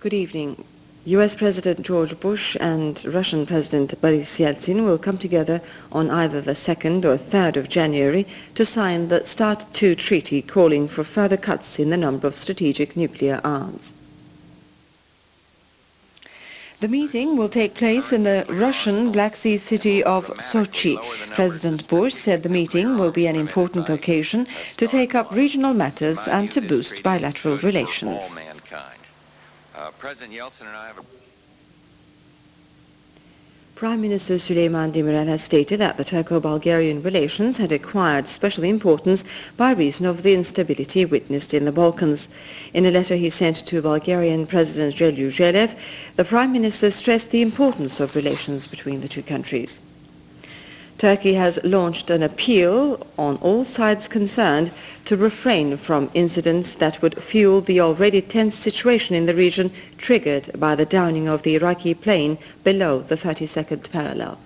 Good evening. US President George Bush and Russian President Boris Yeltsin will come together on either the 2nd or 3rd of January to sign the START II treaty calling for further cuts in the number of strategic nuclear arms. The meeting will take place in the Russian Black Sea city of Sochi. President Bush said the meeting will be an important occasion to take up regional matters and to boost bilateral relations. President Yeltsin and I have Prime Minister Süleyman Demirel has stated that the Turco-Bulgarian relations had acquired special importance by reason of the instability witnessed in the Balkans. In a letter he sent to Bulgarian President Zeljuzev, the Prime Minister stressed the importance of relations between the two countries. Turkey has launched an appeal on all sides concerned to refrain from incidents that would fuel the already tense situation in the region triggered by the downing of the Iraqi plane below the 32nd parallel.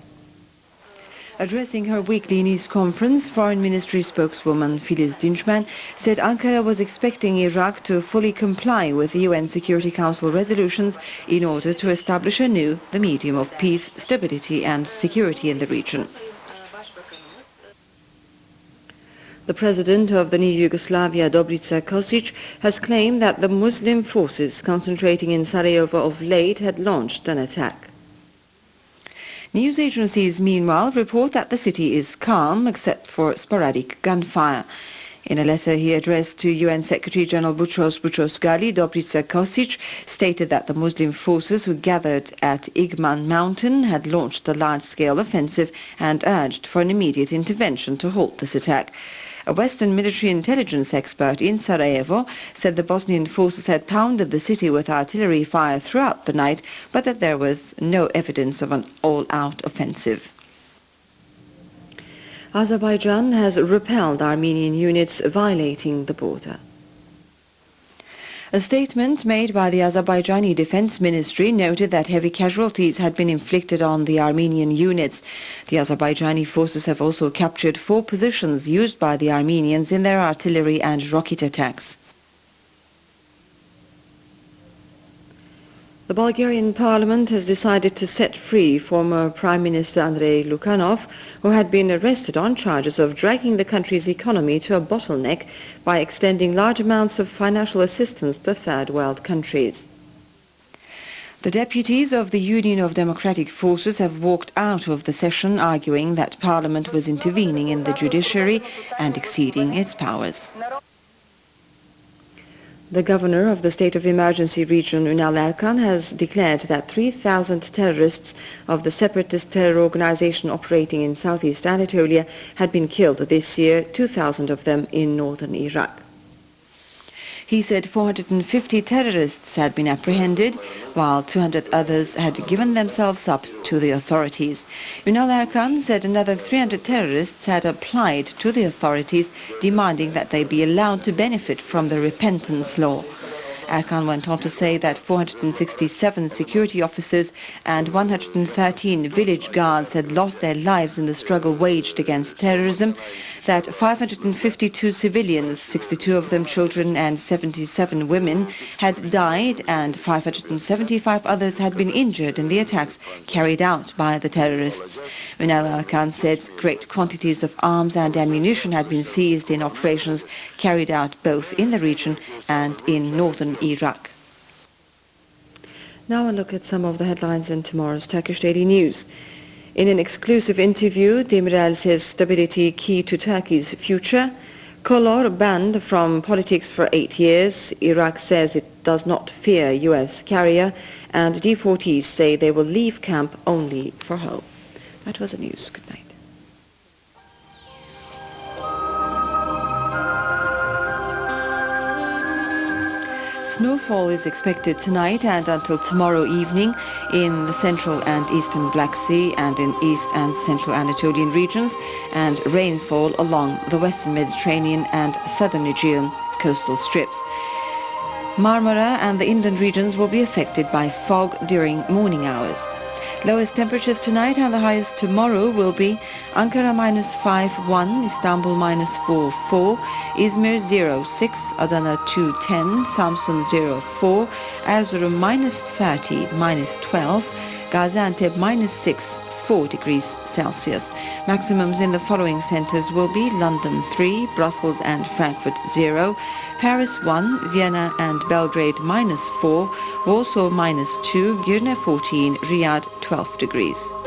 Addressing her weekly news conference, Foreign Ministry spokeswoman Filiz Dinçmen said Ankara was expecting Iraq to fully comply with UN Security Council resolutions in order to establish anew the medium of peace, stability and security in the region. The president of the new Yugoslavia, Dobrica Kosic, has claimed that the Muslim forces concentrating in Sarajevo of late had launched an attack. News agencies, meanwhile, report that the city is calm except for sporadic gunfire. In a letter he addressed to UN Secretary-General Boutros Boutros-Ghali, Dobrica Kosic stated that the Muslim forces who gathered at Igman Mountain had launched a large-scale offensive and urged for an immediate intervention to halt this attack. A Western military intelligence expert in Sarajevo said the Bosnian forces had pounded the city with artillery fire throughout the night, but that there was no evidence of an all-out offensive. Azerbaijan has repelled Armenian units violating the border. A statement made by the Azerbaijani Defense Ministry noted that heavy casualties had been inflicted on the Armenian units. The Azerbaijani forces have also captured 4 positions used by the Armenians in their artillery and rocket attacks. The Bulgarian parliament has decided to set free former Prime Minister Andrei Lukhanov, who had been arrested on charges of dragging the country's economy to a bottleneck by extending large amounts of financial assistance to third world countries. The deputies of the Union of Democratic Forces have walked out of the session, arguing that Parliament was intervening in the judiciary and exceeding its powers. The governor of the state of emergency region, Ünal Erkan, has declared that 3,000 terrorists of the separatist terror organization operating in southeast Anatolia had been killed this year, 2,000 of them in northern Iraq. He said 450 terrorists had been apprehended, while 200 others had given themselves up to the authorities. Ünal Erkan said another 300 terrorists had applied to the authorities, demanding that they be allowed to benefit from the repentance law. Erkan went on to say that 467 security officers and 113 village guards had lost their lives in the struggle waged against terrorism, that 552 civilians, 62 of them children and 77 women, had died and 575 others had been injured in the attacks carried out by the terrorists. Ünal Erkan said great quantities of arms and ammunition had been seized in operations carried out both in the region and in northern Iraq. Now a look at some of the headlines in tomorrow's Turkish Daily News. In an exclusive interview, Demirel says stability key to Turkey's future. Kolor banned from politics for 8 years. Iraq says it does not fear US carrier. And deportees say they will leave camp only for home. That was the news. Good night. Snowfall is expected tonight and until tomorrow evening in the central and eastern Black Sea and in east and central Anatolian regions, and rainfall along the western Mediterranean and southern Aegean coastal strips. Marmara and the inland regions will be affected by fog during morning hours. Lowest temperatures tonight and the highest tomorrow will be Ankara -5.1, Istanbul -4.4, İzmir 0.6, Adana 2.10, Samsun 0.4, Erzurum -30, -12, Gaziantep -6.4 degrees Celsius. Maximums in the following centres will be London 3, Brussels and Frankfurt 0, Paris 1, Vienna and Belgrade -4, Warsaw -2, Girne 14, Riyadh 12 degrees.